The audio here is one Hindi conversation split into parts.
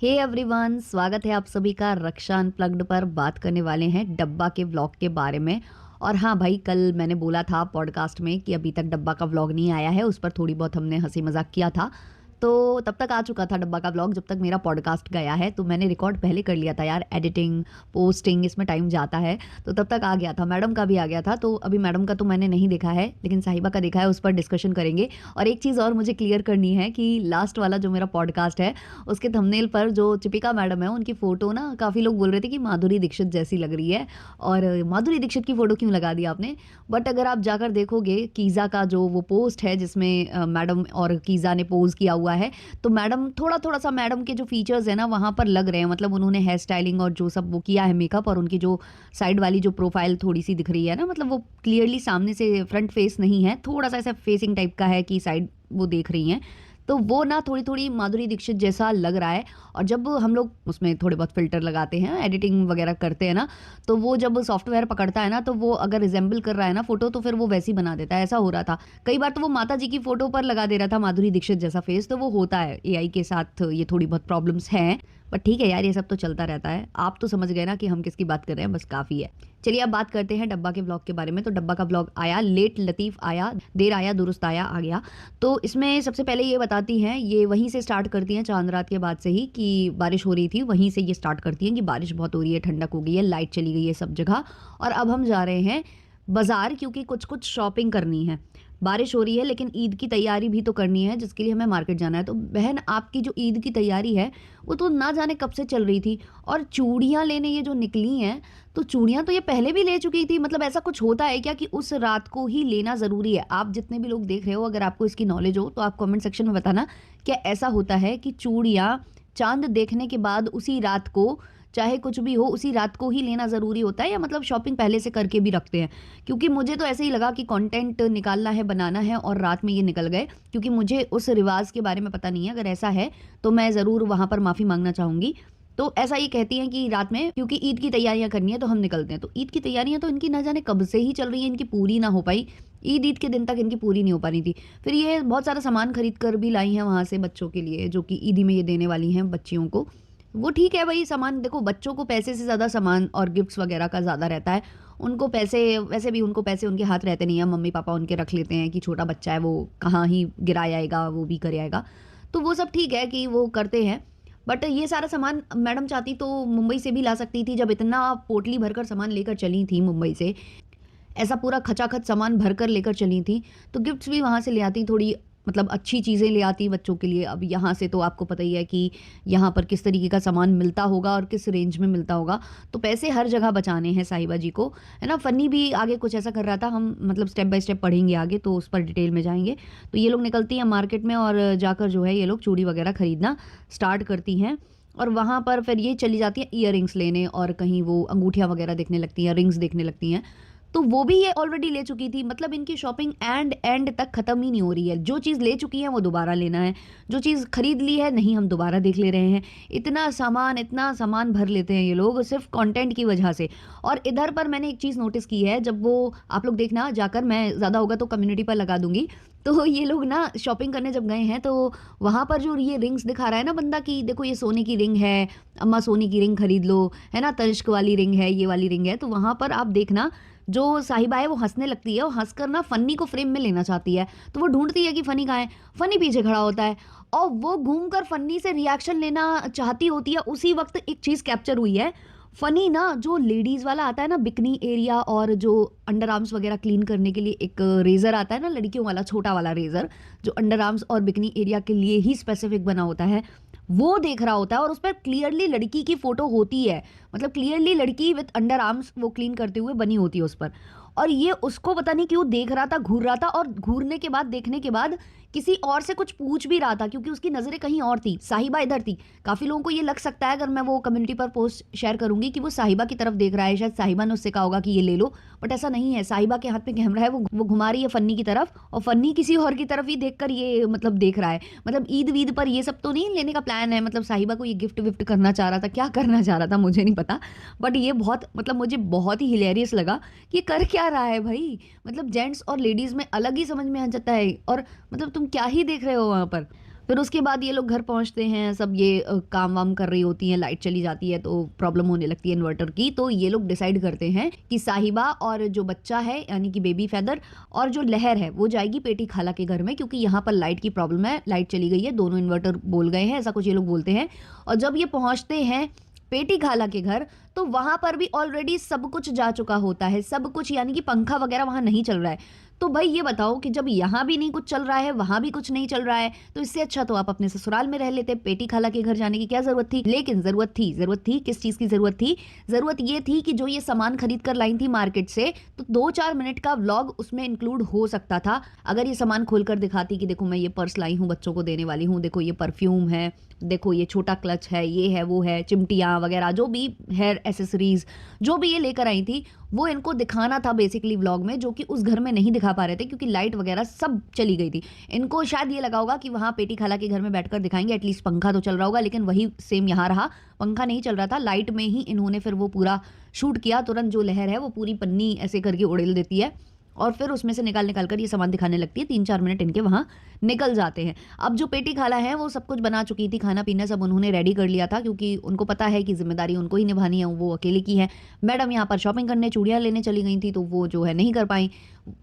हे एवरीवन, स्वागत है आप सभी का रक्षा अनप्लग्ड पर। बात करने वाले हैं डब्बा के व्लॉग के बारे में। और हाँ भाई, कल मैंने बोला था पॉडकास्ट में कि अभी तक डब्बा का व्लॉग नहीं आया है, उस पर थोड़ी बहुत हमने हंसी मजाक किया था। तो तब तक आ चुका था डब्बा का व्लॉग जब तक मेरा पॉडकास्ट गया है। तो मैंने रिकॉर्ड पहले कर लिया था यार, एडिटिंग पोस्टिंग इसमें टाइम जाता है, तो तब तक आ गया था। मैडम का भी आ गया था। तो अभी मैडम का तो मैंने नहीं देखा है, लेकिन साहिबा का देखा है, उस पर डिस्कशन करेंगे। और एक चीज़ और मुझे क्लियर करनी है कि लास्ट वाला जो मेरा पॉडकास्ट है उसके थंबनेल पर जो चिपिका मैडम है उनकी फ़ोटो ना काफ़ी लोग बोल रहे थे कि माधुरी दीक्षित जैसी लग रही है। और माधुरी दीक्षित की फ़ोटो क्यों लगा दी आपने? बट अगर आप जाकर देखोगे कीज़ा का जो वो पोस्ट है जिसमें मैडम और कीज़ा ने पोज किया हुआ है, तो मैडम थोड़ा थोड़ा सा मैडम के जो फीचर्स है ना वहाँ पर लग रहे हैं। मतलब उन्होंने हेयर स्टाइलिंग और जो सब वो किया है मेकअप, और उनकी जो साइड वाली जो प्रोफाइल थोड़ी सी दिख रही है ना, मतलब वो क्लियरली सामने से फ्रंट फेस नहीं है, थोड़ा सा ऐसा फेसिंग टाइप का है कि साइड वो देख रही हैं। तो वो ना थोड़ी थोड़ी माधुरी दीक्षित जैसा लग रहा है। और जब हम लोग उसमें थोड़े बहुत फिल्टर लगाते हैं, एडिटिंग वगैरह करते हैं ना, तो वो जब सॉफ्टवेयर पकड़ता है ना, तो वो अगर रिजेंबल कर रहा है ना फोटो, तो फिर वो वैसी बना देता है। ऐसा हो रहा था कई बार, तो वो माता जी की फोटो पर लगा दे रहा था माधुरी दीक्षित जैसा फेस। तो वो होता है एआई के साथ, ये थोड़ी बहुत प्रॉब्लम्स हैं। पर ठीक है यार, ये सब तो चलता रहता है। आप तो समझ गए ना कि हम किसकी बात कर रहे हैं, बस काफ़ी है। चलिए अब बात करते हैं डब्बा के ब्लॉग के बारे में। तो डब्बा का ब्लॉग आया, लेट लतीफ़ आया, देर आया दुरुस्त आया, आ गया। तो इसमें सबसे पहले ये बताती हैं, ये वहीं से स्टार्ट करती हैं चांद रात के बाद से ही कि बारिश हो रही थी, वहीं से ये स्टार्ट करती हैं कि बारिश बहुत हो रही है, ठंडक हो गई है, लाइट चली गई है सब जगह। और अब हम जा रहे हैं बाज़ार, क्योंकि कुछ कुछ शॉपिंग करनी है। बारिश हो रही है लेकिन ईद की तैयारी भी तो करनी है, जिसके लिए हमें मार्केट जाना है। तो बहन, आपकी जो ईद की तैयारी है वो तो ना जाने कब से चल रही थी। और चूड़ियाँ लेने ये जो निकली हैं, तो चूड़ियाँ तो ये पहले भी ले चुकी थी। मतलब ऐसा कुछ होता है क्या कि उस रात को ही लेना ज़रूरी है? आप जितने भी लोग देख रहे हो, अगर आपको इसकी नॉलेज हो तो आप कमेंट सेक्शन में बताना, क्या ऐसा होता है कि चूड़ियाँ चांद देखने के बाद उसी रात को, चाहे कुछ भी हो, उसी रात को ही लेना ज़रूरी होता है, या मतलब शॉपिंग पहले से करके भी रखते हैं? क्योंकि मुझे तो ऐसे ही लगा कि कंटेंट निकालना है, बनाना है, और रात में ये निकल गए। क्योंकि मुझे उस रिवाज के बारे में पता नहीं है। अगर ऐसा है तो मैं ज़रूर वहाँ पर माफ़ी मांगना चाहूँगी। तो ऐसा ये कहती हैं कि रात में, क्योंकि ईद की तैयारियां करनी है तो हम निकलते हैं। तो ईद की तैयारियां तो इनकी ना जाने कब से ही चल रही हैं, इनकी पूरी ना हो पाई। ईद ईद के दिन तक इनकी पूरी नहीं हो पा रही थी। फिर ये बहुत सारा सामान खरीद कर भी लाई हैं वहाँ से बच्चों के लिए, जो कि ईदी में ये देने वाली हैं बच्चियों को। वो ठीक है भाई, सामान देखो, बच्चों को पैसे से ज़्यादा सामान और गिफ्ट्स वगैरह का ज़्यादा रहता है। उनको पैसे, वैसे भी उनको पैसे उनके हाथ रहते नहीं है, मम्मी पापा उनके रख लेते हैं कि छोटा बच्चा है, वो कहाँ ही गिरा आएगा, वो भी कर आएगा। तो वो सब ठीक है कि वो करते हैं। बट ये सारा सामान मैडम चाहती तो मुंबई से भी ला सकती थी। जब इतना पोटली भरकर सामान लेकर चली थी मुंबई से, ऐसा पूरा खचाखच सामान भरकर लेकर चली थी, तो गिफ्ट्स भी वहाँ से ले आती, थोड़ी मतलब अच्छी चीज़ें ले आती बच्चों के लिए। अब यहाँ से तो आपको पता ही है कि यहाँ पर किस तरीके का सामान मिलता होगा और किस रेंज में मिलता होगा। तो पैसे हर जगह बचाने हैं साहिबा जी को, है ना। फ़नी भी आगे कुछ ऐसा कर रहा था, हम मतलब स्टेप बाय स्टेप पढ़ेंगे आगे, तो उस पर डिटेल में जाएंगे। तो ये लोग निकलती हैं मार्केट में, और जाकर जो है ये लोग चूड़ी वगैरह ख़रीदना स्टार्ट करती हैं। और वहाँ पर फिर ये चली जाती हैं ईयर लेने, और कहीं वो अंगूठियाँ वगैरह देखने लगती हैं, रिंग्स देखने लगती हैं। तो वो भी ये ऑलरेडी ले चुकी थी। मतलब इनकी शॉपिंग एंड एंड तक ख़त्म ही नहीं हो रही है। जो चीज़ ले चुकी है वो दोबारा लेना है, जो चीज़ खरीद ली है नहीं, हम दोबारा देख ले रहे हैं। इतना सामान भर लेते हैं ये लोग सिर्फ कंटेंट की वजह से। और इधर पर मैंने एक चीज़ नोटिस की है, जब वो, आप लोग देखना जाकर, मैं ज़्यादा होगा तो कम्युनिटी पर लगा दूंगी। तो ये लोग ना शॉपिंग करने जब गए हैं, तो वहाँ पर जो ये रिंग्स दिखा रहा है ना बंदा, कि देखो ये सोने की रिंग है, अम्मा सोने की रिंग खरीद लो, है ना, तनिष्क वाली रिंग है, ये वाली रिंग है। तो वहाँ पर आप देखना, जो साहिबा है वो हंसने लगती है, और हंसकर ना फनी को फ्रेम में लेना चाहती है। तो वो ढूंढती है कि फनी कहाँ है, फनी पीछे खड़ा होता है, और वो घूमकर फनी से रिएक्शन लेना चाहती होती है। उसी वक्त एक चीज़ कैप्चर हुई है। फनी ना जो लेडीज़ वाला आता है ना, बिकनी एरिया और जो अंडर आर्म्स वगैरह क्लीन करने के लिए एक रेज़र आता है ना, लड़कियों वाला छोटा वाला रेज़र, जो अंडर आर्म्स और बिकनी एरिया के लिए ही स्पेसिफिक बना होता है, वो देख रहा होता है। और उस पर क्लियरली लड़की की फोटो होती है, मतलब क्लियरली लड़की विद अंडर आर्म्स वो क्लीन करते हुए बनी होती है उस पर। और ये उसको पता नहीं क्यों देख रहा था, घूर रहा था, और घूरने के बाद, देखने के बाद किसी और से कुछ पूछ भी रहा था, क्योंकि उसकी नज़रें कहीं और थी, साहिबा इधर थी। काफ़ी लोगों को ये लग सकता है, अगर मैं वो कम्युनिटी पर पोस्ट शेयर करूंगी, कि वो साहिबा की तरफ देख रहा है, शायद साहिबा ने उससे कहा होगा कि ये ले लो। बट ऐसा नहीं है, साहिबा के हाथ में कैमरा है, वो घुमा रही है फन्नी की तरफ, और फन्नी किसी और की तरफ ही देखकर ये मतलब देख रहा है। मतलब ईद वीद पर ये सब तो नहीं लेने का प्लान है, मतलब साहिबा को ये गिफ्ट विफ्ट करना चाह रहा था, क्या करना चाह रहा था मुझे नहीं पता। बट ये बहुत, मतलब मुझे बहुत ही हिलेरियस लगा कि ये कर क्या रहा है भाई। मतलब जेंट्स और लेडीज़ में अलग ही समझ में आ जाता है। और मतलब तुम क्या ही देख रहे हो वहाँ पर। फिर उसके बाद ये लोग घर पहुँचते हैं, सब ये काम वाम कर रही होती हैं, लाइट चली जाती है तो प्रॉब्लम होने लगती है इन्वर्टर की। तो ये लोग डिसाइड करते हैं कि साहिबा और जो बच्चा है यानी कि बेबी फेदर और जो लहर है वो जाएगी पेटी खाला के घर में, क्योंकि यहाँ पर लाइट की प्रॉब्लम है, लाइट चली गई है, दोनों इन्वर्टर बोल गए हैं, ऐसा कुछ ये लोग बोलते हैं। और जब ये पहुँचते हैं पेटी खाला के घर तो वहां पर भी ऑलरेडी सब कुछ जा चुका होता है, सब कुछ यानी कि पंखा वगैरह वहां नहीं चल रहा है। तो भाई ये बताओ कि जब यहाँ भी नहीं कुछ चल रहा है, वहां भी कुछ नहीं चल रहा है, तो इससे अच्छा तो आप अपने ससुराल में रह लेते, पेटी खाला के घर जाने की क्या जरूरत थी। लेकिन जरूरत थी किस चीज की जरूरत थी? जरूरत ये थी कि जो ये सामान खरीद कर लाई थी मार्केट से, तो 2-4 मिनट का व्लॉग उसमें इंक्लूड हो सकता था। अगर ये सामान खोलकर दिखाती कि देखो मैं ये पर्स लाई हूँ, बच्चों को देने वाली हूँ, देखो ये परफ्यूम है, देखो ये छोटा क्लच है, ये है, वो है, चिमटियाँ वगैरह जो भी हेयर एसेसरीज जो भी ये लेकर आई थी, वो इनको दिखाना था बेसिकली व्लॉग में, जो कि उस घर में नहीं दिखा पा रहे थे क्योंकि लाइट वगैरह सब चली गई थी। इनको शायद ये लगा होगा कि वहाँ पेटी खाला के घर में बैठकर दिखाएंगे, एटलीस्ट पंखा तो चल रहा होगा, लेकिन वही सेम यहाँ रहा, पंखा नहीं चल रहा था, लाइट में ही इन्होंने फिर वो पूरा शूट किया। तुरंत जो लहर है वो पूरी पन्नी ऐसे करके उड़ेल देती है और फिर उसमें से निकाल कर ये सामान दिखाने लगती है। 3-4 मिनट इनके वहाँ निकल जाते हैं। अब जो पेटी खाला है वो सब कुछ बना चुकी थी, खाना पीना सब उन्होंने रेडी कर लिया था, क्योंकि उनको पता है कि जिम्मेदारी उनको ही निभानी है, वो अकेले की है। मैडम यहाँ पर शॉपिंग करने चूड़ियाँ लेने चली गई थी, तो वो जो है नहीं कर पाई।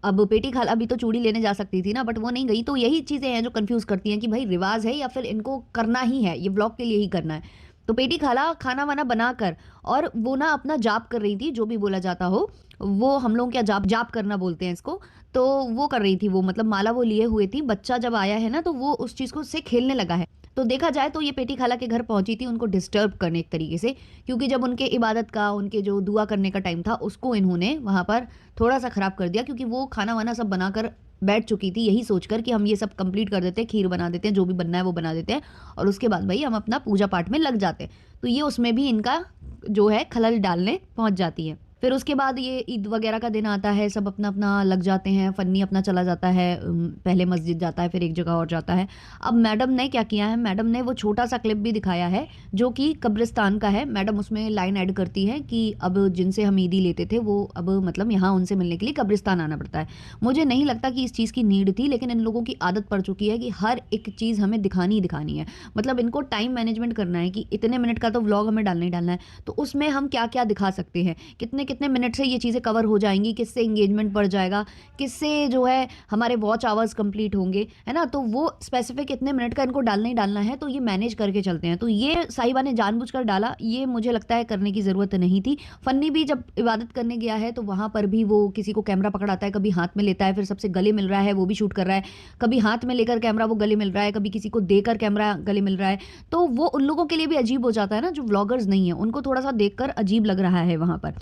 अब पेटी खाला भी तो चूड़ी लेने जा सकती थी ना, बट वो नहीं गई। तो यही चीज़ें हैं जो कन्फ्यूज़ करती हैं कि भाई रिवाज है या फिर इनको करना ही है, ये ब्लॉग के लिए ही करना है। तो पेटी खाला खाना वाना बनाकर और वो ना अपना जाप कर रही थी, जो भी बोला जाता हो, वो हम लोग क्या जाप जाप करना बोलते हैं इसको। तो वो कर रही थी, वो मतलब माला वो लिए हुए थी। बच्चा जब आया है ना तो वो उस चीज़ को उससे खेलने लगा है। तो देखा जाए तो ये पेटी खाला के घर पहुंची थी उनको डिस्टर्ब करने एक तरीके से, क्योंकि जब उनके इबादत का, उनके जो दुआ करने का टाइम था, उसको इन्होंने वहाँ पर थोड़ा सा ख़राब कर दिया, क्योंकि वो खाना वाना सब बनाकर बैठ चुकी थी यही सोचकर कि हम ये सब कंप्लीट कर देते हैं, खीर बना देते हैं, जो भी बनना है वो बना देते हैं और उसके बाद भाई हम अपना पूजा पाठ में लग जाते हैं। तो ये उसमें भी इनका जो है खलल डालने पहुंच जाती है। फिर उसके बाद ये ईद वगैरह का दिन आता है, सब अपना अपना लग जाते हैं, फन्नी अपना चला जाता है, पहले मस्जिद जाता है, फिर एक जगह और जाता है। अब मैडम ने क्या किया है, मैडम ने वो छोटा सा क्लिप भी दिखाया है जो कि कब्रिस्तान का है। मैडम उसमें लाइन ऐड करती है कि अब जिनसे हम ईदी लेते थे वो अब मतलब यहाँ उनसे मिलने के लिए कब्रिस्तान आना पड़ता है। मुझे नहीं लगता कि इस चीज़ की नीड थी, लेकिन इन लोगों की आदत पड़ चुकी है कि हर एक चीज़ हमें दिखानी ही दिखानी है। मतलब इनको टाइम मैनेजमेंट करना है कि इतने मिनट का तो व्लॉग हमें डालना ही डालना है, तो उसमें हम क्या क्या दिखा सकते हैं, कितने कितने मिनट से ये चीज़ें कवर हो जाएंगी, किससे एंगेजमेंट बढ़ जाएगा, किससे जो है हमारे वॉच आवर्स कंप्लीट होंगे, है ना। तो वो स्पेसिफिक इतने मिनट का इनको डालना ही डालना है, तो ये मैनेज करके चलते हैं। तो ये साहिबा ने जानबूझकर डाला, ये मुझे लगता है करने की ज़रूरत नहीं थी। फन्नी भी जब इबादत करने गया है तो वहाँ पर भी वो किसी को कैमरा पकड़ाता है, कभी हाथ में लेता है, फिर सबसे गले मिल रहा है वो भी शूट कर रहा है, कभी हाथ में लेकर कैमरा वो गले मिल रहा है, कभी किसी को देकर कैमरा गले मिल रहा है। तो वो उन लोगों के लिए भी अजीब हो जाता है ना, जो व्लॉगर्स नहीं है, उनको थोड़ा सा देखकर अजीब लग रहा है वहाँ पर।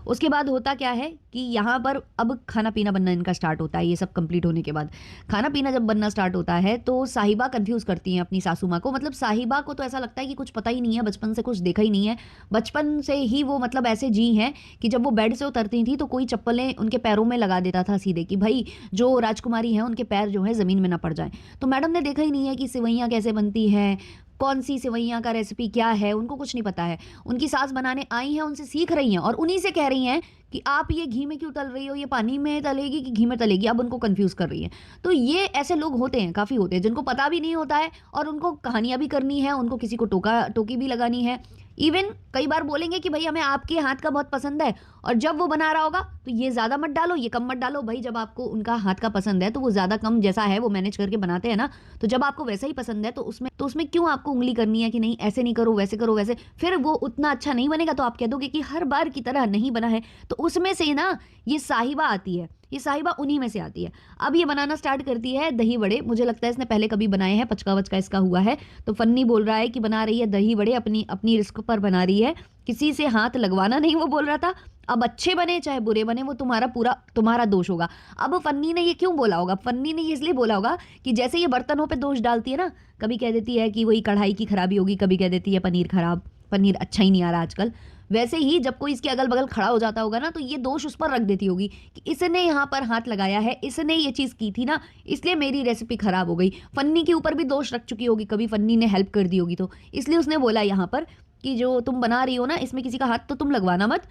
उसके बाद होता क्या है कि यहाँ पर अब खाना पीना बनना इनका स्टार्ट होता है। ये सब कंप्लीट होने के बाद खाना पीना जब बनना स्टार्ट होता है तो साहिबा कंफ्यूज करती हैं अपनी सासू माँ को। मतलब साहिबा को तो ऐसा लगता है कि कुछ पता ही नहीं है, बचपन से कुछ देखा ही नहीं है, बचपन से ही वो मतलब ऐसे जी हैं कि जब वो बेड से उतरती थी तो कोई चप्पलें उनके पैरों में लगा देता था सीधे, कि भाई जो राजकुमारी हैं उनके पैर जो है ज़मीन में ना पड़ जाए। तो मैडम ने देखा ही नहीं है कि सेवइयाँ कैसे बनती हैं, कौन सी सेवइयाँ का रेसिपी क्या है, उनको कुछ नहीं पता है। उनकी सास बनाने आई हैं, उनसे सीख रही हैं और उन्हीं से कह रही हैं कि आप ये घी में क्यों तल रही हो, ये पानी में तलेगी कि घी में तलेगी, अब उनको कंफ्यूज कर रही है। तो ये ऐसे लोग होते हैं, काफ़ी होते हैं, जिनको पता भी नहीं होता है और उनको कहानियाँ भी करनी है, उनको किसी को टोकी भी लगानी है। इवन कई बार बोलेंगे कि भाई हमें आपके हाथ का बहुत पसंद है, और जब वो बना रहा होगा तो ये ज़्यादा मत डालो, ये कम मत डालो। भाई जब आपको उनका हाथ का पसंद है तो वो ज़्यादा कम जैसा है वो मैनेज करके बनाते हैं ना, तो जब आपको वैसा ही पसंद है तो उसमें क्यों आपको उंगली करनी है कि नहीं ऐसे नहीं करो वैसे करो वैसे, फिर वो उतना अच्छा नहीं बनेगा तो आप कह दोगे कि हर बार की तरह नहीं बना है। तो उसमें से ना ये साहिबा आती है, ये साहिबा उन्हीं में से आती है। अब ये बनाना स्टार्ट करती है दही बड़े। मुझे लगता है इसने पहले कभी बनाए हैं, पचका वचका इसका हुआ है। तो फन्नी बोल रहा है कि बना रही है दही बड़े, अपनी अपनी रिस्क पर बना रही है, किसी से हाथ लगवाना नहीं वो बोल रहा था। अब अच्छे बने चाहे बुरे बने वो तुम्हारा दोष होगा। अब फन्नी ने ये क्यों बोला होगा, फन्नी ने ये इसलिए बोला होगा कि जैसे ये बर्तनों पे दोष डालती है ना, कभी कह देती है कि वही कढ़ाई की खराबी होगी, कभी कह देती है पनीर खराब, पनीर अच्छा ही नहीं आ रहा आजकल, वैसे ही जब कोई इसके अगल बगल खड़ा हो जाता होगा ना तो ये दोष उस पर रख देती होगी कि इसने यहाँ पर हाथ लगाया है, इसने ये चीज़ की थी ना, इसलिए मेरी रेसिपी खराब हो गई। फन्नी के ऊपर भी दोष रख चुकी होगी, कभी फन्नी ने हेल्प कर दी होगी, तो इसलिए उसने बोला यहाँ पर कि जो तुम बना रही हो ना इसमें किसी का हाथ तो तुम लगवाना मत।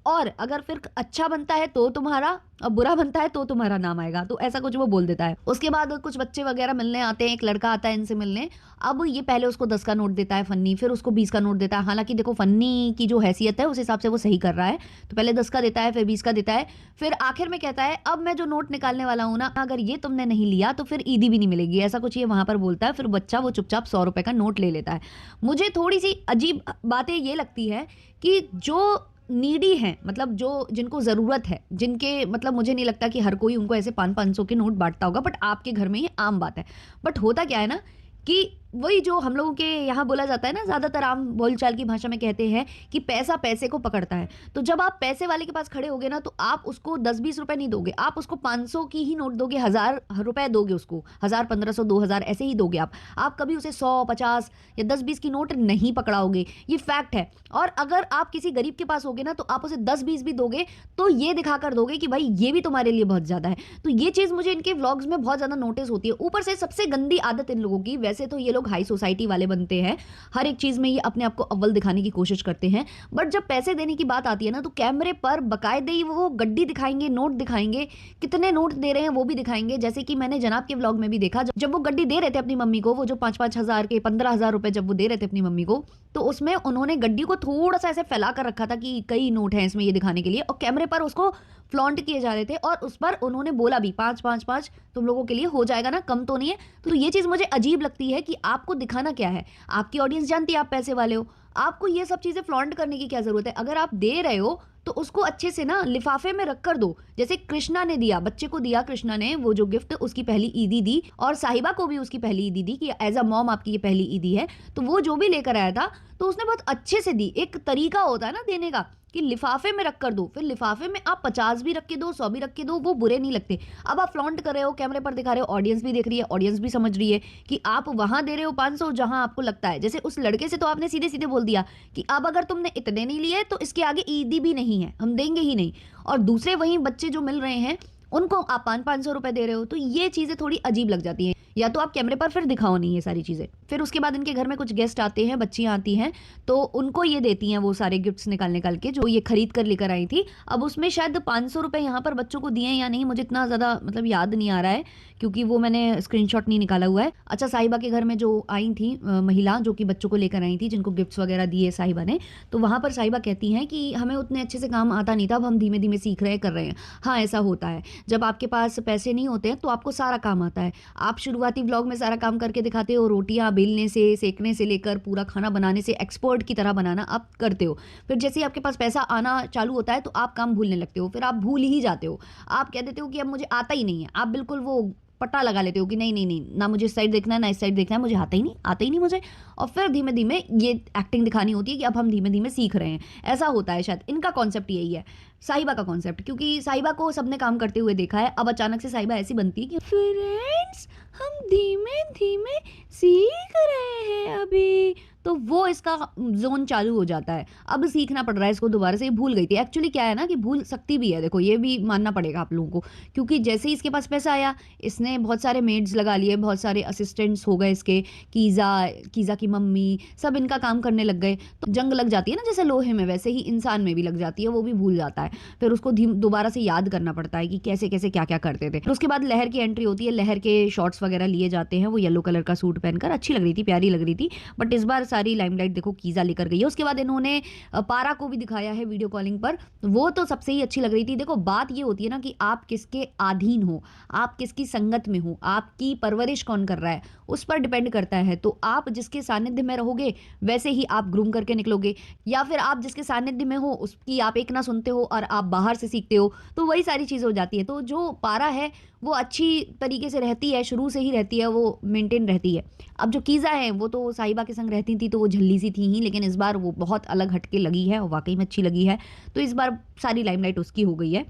और अगर फिर अच्छा बनता है तो तुम्हारा, और बुरा बनता है तो तुम्हारा नाम आएगा। तो ऐसा कुछ वो बोल देता है। उसके बाद कुछ बच्चे वगैरह मिलने आते हैं, एक लड़का आता है इनसे मिलने। अब ये पहले उसको 10 का नोट देता है फन्नी, फिर उसको 20 का नोट देता है। हालांकि देखो फन्नी की जो हैसियत है उस हिसाब से वो सही कर रहा है, तो पहले 10 का देता है, फिर 20 का देता है, फिर आखिर में कहता है अब मैं जो नोट निकालने वाला हूं ना, अगर ये तुमने नहीं लिया तो फिर ईदी भी नहीं मिलेगी, ऐसा कुछ ये वहां पर बोलता है। फिर बच्चा वो चुपचाप 100 रुपए का नोट ले लेता है। मुझे थोड़ी सी अजीब बातें ये लगती है कि जो नीडी हैं, मतलब जो जिनको ज़रूरत है, जिनके मतलब मुझे नहीं लगता कि हर कोई उनको ऐसे 500-500 के नोट बांटता होगा, बट आपके घर में ये आम बात है। बट होता क्या है ना कि वही जो हम लोगों के यहाँ बोला जाता है ना, ज़्यादातर आम बोलचाल की भाषा में कहते हैं कि पैसा पैसे को पकड़ता है। तो जब आप पैसे वाले के पास खड़े होगे ना, तो आप उसको 10-20 रुपए नहीं दोगे, आप उसको 500 की ही नोट दोगे, 1000 रुपए दोगे उसको, 1000, 1500, 2000 ऐसे ही दोगे आप कभी उसे 100, 50 या 10-20 की नोट नहीं पकड़ाओगे, ये फैक्ट है। और अगर आप किसी गरीब के पास होगे ना, तो आप उसे 10-20 भी दोगे तो ये दिखाकर दोगे कि भाई ये भी तुम्हारे लिए बहुत ज़्यादा है। तो ये चीज़ मुझे इनके व्लॉग्स में बहुत ज़्यादा नोटिस होती है। ऊपर से सबसे गंदी आदत इन लोगों की, वैसे तो ये लोग हाई सोसाइटी वाले बनते हैं, हर एक चीज में ये अपने आप को अव्वल दिखाने की कोशिश करते हैं, बट जब पैसे देने की बात आती है ना, तो कैमरे पर बकायदे ही वो गड्डी दिखाएंगे, नोट दिखाएंगे, कितने नोट दे रहे हैं वो भी दिखाएंगे। जैसे कि मैंने जनाब के व्लॉग में भी देखा, जब वो गड्डी दे रहे थे अपनी मम्मी को, वो जो 5-5 हजार के 15,000 रुपए जब वो दे रहे थे अपनी मम्मी को, तो उसमें उन्होंने गड्डी को थोड़ा सा ऐसे फैला कर रखा था कि कई नोट हैं इसमें, ये दिखाने के लिए, और कैमरे पर उसको फ्लॉन्ट किए जा रहे थे, और उस पर उन्होंने बोला भी 5-5-5 तुम लोगों के लिए हो जाएगा ना, कम तो नहीं है। तो ये चीज़ मुझे अजीब लगती है कि आपको दिखाना क्या है। आपकी ऑडियंस जानती है आप पैसे वाले हो, आपको ये सब चीज़ें फ्लॉन्ट करने की क्या ज़रूरत है। अगर आप दे रहे हो तो उसको अच्छे से ना लिफाफे में रख कर दो, जैसे कृष्णा ने दिया, बच्चे को दिया कृष्णा ने वो जो गिफ्ट, उसकी पहली ईदी दी, और साहिबा को भी उसकी पहली ईदी दी कि एज अ मॉम आपकी ये पहली ईदी है। तो वो जो भी लेकर आया था तो उसने बहुत अच्छे से दी। एक तरीका होता है ना देने का कि लिफाफे में रख कर दो, फिर लिफाफे में आप 50 भी रख के दो, 100 भी रख के दो, वो बुरे नहीं लगते। अब आप फ्लॉन्ट कर रहे हो, कैमरे पर दिखा रहे हो, ऑडियंस भी देख रही है, ऑडियंस भी समझ रही है कि आप वहां दे रहे हो 500 जहां आपको लगता है। जैसे उस लड़के से तो आपने सीधे सीधे बोल दिया कि अब अगर तुमने इतने नहीं लिए तो इसके आगे ईदी भी नहीं है, हम देंगे ही नहीं। और दूसरे वही बच्चे जो मिल रहे हैं उनको आप 500-500 रुपए दे रहे हो, तो ये चीजें थोड़ी अजीब लग जाती हैं। या तो आप कैमरे पर फिर दिखाओ नहीं ये सारी चीजें। फिर उसके बाद इनके घर में कुछ गेस्ट आते हैं, बच्चियां आती हैं, तो उनको ये देती हैं वो सारे गिफ्ट्स निकाल निकाल के जो ये खरीद कर लेकर आई थी। अब उसमें शायद 500 रुपए यहाँ पर बच्चों को दिए या नहीं, मुझे इतना ज्यादा मतलब याद नहीं आ रहा है, क्योंकि वो मैंने स्क्रीनशॉट नहीं निकाला हुआ है। अच्छा, साहिबा के घर में जो आई थी महिला, जो कि बच्चों को लेकर आई थी, जिनको गिफ्ट्स वगैरह दिए साहिबा ने, तो वहां पर साहिबा कहती हैं कि हमें उतने अच्छे से काम आता नहीं था, अब हम धीमे धीमे सीख रहे हैं, कर रहे हैं। हाँ, ऐसा होता है, जब आपके पास पैसे नहीं होते हैं तो आपको सारा काम आता है। आप शुरुआती व्लॉग में सारा काम करके दिखाते हो, रोटियां बेलने से, सेकने से लेकर पूरा खाना बनाने से, एक्सपर्ट की तरह बनाना आप करते हो। फिर जैसे ही आपके पास पैसा आना चालू होता है तो आप काम भूलने लगते हो, फिर आप भूल ही जाते हो, आप कह देते हो कि अब मुझे आता ही नहीं है। आप बिल्कुल वो पट्टा लगा लेते हो कि नहीं नहीं नहीं, ना मुझे इस साइड देखना है ना इस साइड देखना है, मुझे आता ही नहीं, आता ही नहीं मुझे। और फिर धीमे धीमे ये एक्टिंग दिखानी होती है कि अब हम धीमे धीमे सीख रहे हैं। ऐसा होता है, शायद इनका कॉन्सेप्ट यही है, साहिबा का कॉन्सेप्ट, क्योंकि साहिबा को सबने काम करते हुए देखा है। अब अचानक से साहिबा ऐसी बनती है कि फ्रेंड्स हम धीमे धीमे सीख रहे हैं अभी, तो वो इसका जोन चालू हो जाता है। अब सीखना पड़ रहा है इसको दोबारा से, ये भूल गई थी। एक्चुअली क्या है ना कि भूल सकती भी है, देखो ये भी मानना पड़ेगा आप लोगों को, क्योंकि जैसे ही इसके पास पैसा आया, इसने बहुत सारे मेड्स लगा लिए, बहुत सारे असिस्टेंट्स हो गए इसके, कीज़ा की मम्मी, सब इनका काम करने लग गए। तो जंग लग जाती है ना जैसे लोहे में, वैसे ही इंसान में भी लग जाती है, वो भी भूल जाता है। फिर उसको दोबारा से याद करना पड़ता है कि कैसे कैसे क्या क्या करते थे। फिर उसके बाद लहर की एंट्री होती है, लहर के शॉर्ट्स वगैरह लिए जाते हैं। वो येलो कलर का सूट पहनकर अच्छी लग रही थी, प्यारी लग रही थी, बट इस बार सारी लाइमलाइट देखो कीज़ा लेकर गई है। उसके बाद इन्होंने पारा को भी दिखाया है वीडियो कॉलिंग पर, वो तो सबसे ही अच्छी लग रही थी। देखो बात ये होती है ना कि आप किसके अधीन हो, आप किसकी संगत में हो, आपकी परवरिश कौन कर रहा है, उस पर डिपेंड करता है। तो आप जिसके सानिध्य में रहोगे वैसे ही आप ग्रूम करके निकलोगे, या फिर आप जिसके सानिध्य में हो उसकी आप एक ना सुनते हो और आप बाहर से सीखते हो, तो वही सारी चीज़ें हो जाती है। तो जो पारा है वो अच्छी तरीके से रहती है, शुरू से ही रहती है, वो मेंटेन रहती है। अब जो कीज़ा है वो तो साहिबा के संग रहती थी, तो वो झल्ली सी थी ही, लेकिन इस बार वो बहुत अलग हटके लगी है और वाकई में अच्छी लगी है। तो इस बार सारी लाइमलाइट उसकी हो गई है।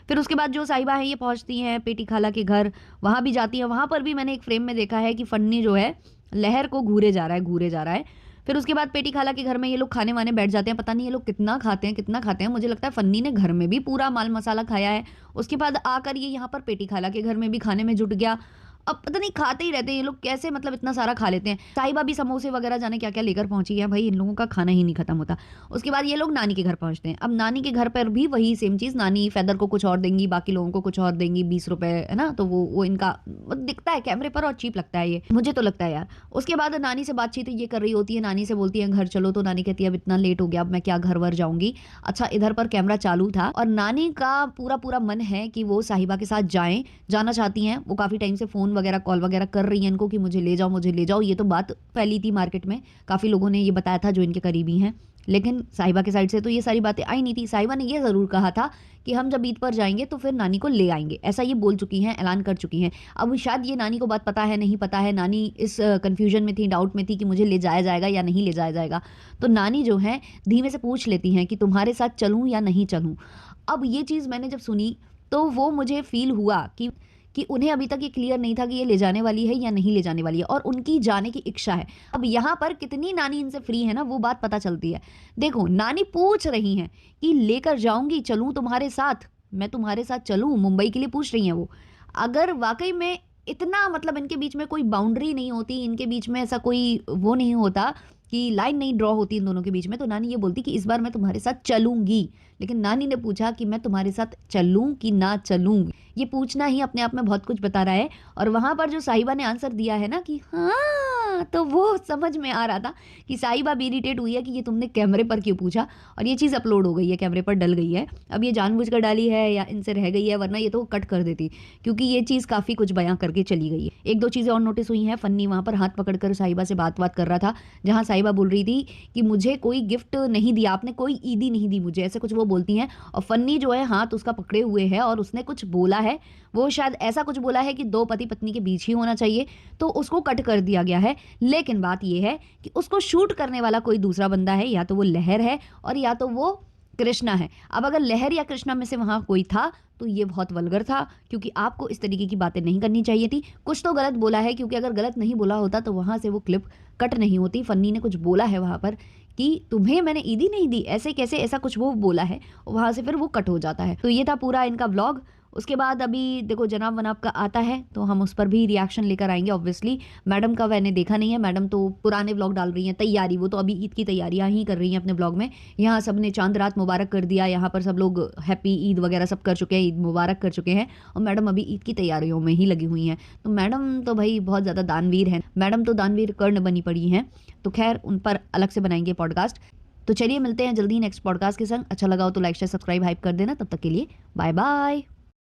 फिर उसके बाद जो साहिबा है ये पहुंचती हैं पेटी खाला के घर, वहाँ भी जाती हैं। वहाँ पर भी मैंने एक फ्रेम में देखा है कि फन्नी जो है लहर को घूरे जा रहा है। फिर उसके बाद पेटी खाला के घर में ये लोग खाने वाने बैठ जाते हैं। पता नहीं ये लोग कितना खाते हैं, मुझे लगता है फन्नी ने घर में भी पूरा माल मसाला खाया है। उसके बाद आकर ये यहाँ पर पेटी खाला के घर में भी खाने में जुट गया। अब पता नहीं खाते ही रहते हैं ये लोग, कैसे मतलब इतना सारा खा लेते हैं। साहिबा भी समोसे वगैरह जाने क्या क्या लेकर पहुंची है भाई, इन लोगों का खाना ही नहीं खत्म होता। उसके बाद ये लोग नानी के घर पहुंचते हैं। अब नानी के घर पर भी वही सेम चीज़, नानी फेदर को कुछ और देंगी, बाकी लोगों को कुछ और देंगी, 20 रुपए है ना, तो वो इनका दिखता है कैमरे पर और चीप लगता है ये, मुझे तो लगता है यार। उसके बाद नानी से बातचीत ये कर रही होती है, नानी से बोलती है घर चलो, तो नानी कहती है अब इतना लेट हो गया, अब मैं क्या घर वर जाऊंगी। अच्छा, इधर पर कैमरा चालू था और नानी का पूरा पूरा मन है कि वो साहिबा के साथ जाना चाहती हैं। वो काफ़ी टाइम से फ़ोन वगैरह कॉल वगैरह कर रही हैं इनको कि मुझे ले जाओ, मुझे ले जाओ। ये तो बात फैली थी मार्केट में, काफ़ी लोगों ने ये बताया था जो इनके करीबी हैं, लेकिन साहिबा के साइड से तो ये सारी बातें आई नहीं थी। साहिबा ने ये ज़रूर कहा था कि हम जब ईद पर जाएंगे तो फिर नानी को ले आएंगे, ऐसा ये बोल चुकी हैं, ऐलान कर चुकी हैं। अब शायद ये नानी को बात पता है नहीं पता है, नानी इस कन्फ्यूजन में थी, डाउट में थी कि मुझे ले जाया जाएगा या नहीं ले जाया जाएगा। तो नानी जो है धीमे से पूछ लेती हैं कि तुम्हारे साथ चलूँ या नहीं चलूँ। अब ये चीज़ मैंने जब सुनी तो वो मुझे फील हुआ कि उन्हें अभी तक ये क्लियर नहीं था कि ये ले जाने वाली है या नहीं ले जाने वाली है, और उनकी जाने की इच्छा है। अब यहाँ पर कितनी नानी इनसे फ्री है ना, वो बात पता चलती है। देखो, नानी पूछ रही हैं कि लेकर जाऊंगी, चलूं तुम्हारे साथ, मैं तुम्हारे साथ चलूं, मुंबई के लिए पूछ रही हैं वो। अगर वाकई में इतना मतलब इनके बीच में कोई बाउंड्री नहीं होती, इनके बीच में ऐसा कोई वो नहीं होता कि लाइन नहीं ड्रॉ होती इन दोनों के बीच में, तो नानी ये बोलती कि इस बार मैं तुम्हारे साथ चलूंगी। लेकिन नानी ने पूछा कि मैं तुम्हारे साथ चलूं कि ना चलूं, ये पूछना ही अपने आप में बहुत कुछ बता रहा है। और वहां पर जो साहिबा ने आंसर दिया है ना कि हाँ, तो वो समझ में आ रहा था कि साहिबा भी इरिटेट हुई है कि ये तुमने कैमरे पर क्यों पूछा। और ये चीज़ अपलोड हो गई है, कैमरे पर डल गई है। अब ये जानबूझकर डाली है या इनसे रह गई है, वरना ये तो कट कर देती, क्योंकि ये चीज़ काफ़ी कुछ बयां करके चली गई है। एक दो चीज़ें और नोटिस हुई हैं। फन्नी वहां पर हाथ पकड़कर साहिबा से बात कर रहा था, जहां साहिबा बोल रही थी कि मुझे कोई गिफ्ट नहीं दिया आपने, कोई ईदी नहीं दी मुझे, ऐसे कुछ वो बोलती हैं। और फन्नी जो है हाथ उसका पकड़े हुए है और उसने कुछ बोला है, वो शायद ऐसा कुछ बोला है कि दो पति पत्नी के बीच ही होना चाहिए, तो उसको कट कर दिया गया है। लेकिन बात यह है कि उसको शूट करने वाला कोई दूसरा बंदा है, या तो वो लहर है और या तो वो कृष्णा है। अब अगर लहर या कृष्णा में से वहां कोई था तो ये बहुत वल्गर था, क्योंकि आपको इस तरीके की बातें नहीं करनी चाहिए थी। कुछ तो गलत बोला है, क्योंकि अगर गलत नहीं बोला होता तो वहां से वो क्लिप कट नहीं होती। फन्नी ने कुछ बोला है वहां पर कि तुम्हें मैंने ईदी नहीं दी, ऐसे कैसे, ऐसा कुछ वो बोला है, वहां से फिर वो कट हो जाता है। तो ये था पूरा इनका व्लॉग। उसके बाद अभी देखो जनाब वनाब का आता है, तो हम उस पर भी रिएक्शन लेकर आएंगे ऑब्वियसली। मैडम का मैंने देखा नहीं है, मैडम तो पुराने व्लॉग डाल रही हैं, तैयारी, वो तो अभी ईद की तैयारियां ही कर रही हैं अपने ब्लॉग में। यहाँ सब ने चांद रात मुबारक कर दिया, यहाँ पर सब लोग हैप्पी ईद वगैरह सब कर चुके हैं, ईद मुबारक कर चुके हैं, और मैडम अभी ईद की तैयारियों में ही लगी हुई हैं। तो मैडम तो भाई बहुत ज़्यादा दानवीर हैं, मैडम तो दानवीर कर्ण बनी पड़ी हैं। तो खैर उन पर अलग से बनाएंगे पॉडकास्ट। तो चलिए मिलते हैं जल्दी नेक्स्ट पॉडकास्ट के संग। अच्छा लगा हो तो लाइक शेयर सब्सक्राइब हाइप कर देना। तब तक के लिए बाय बाय।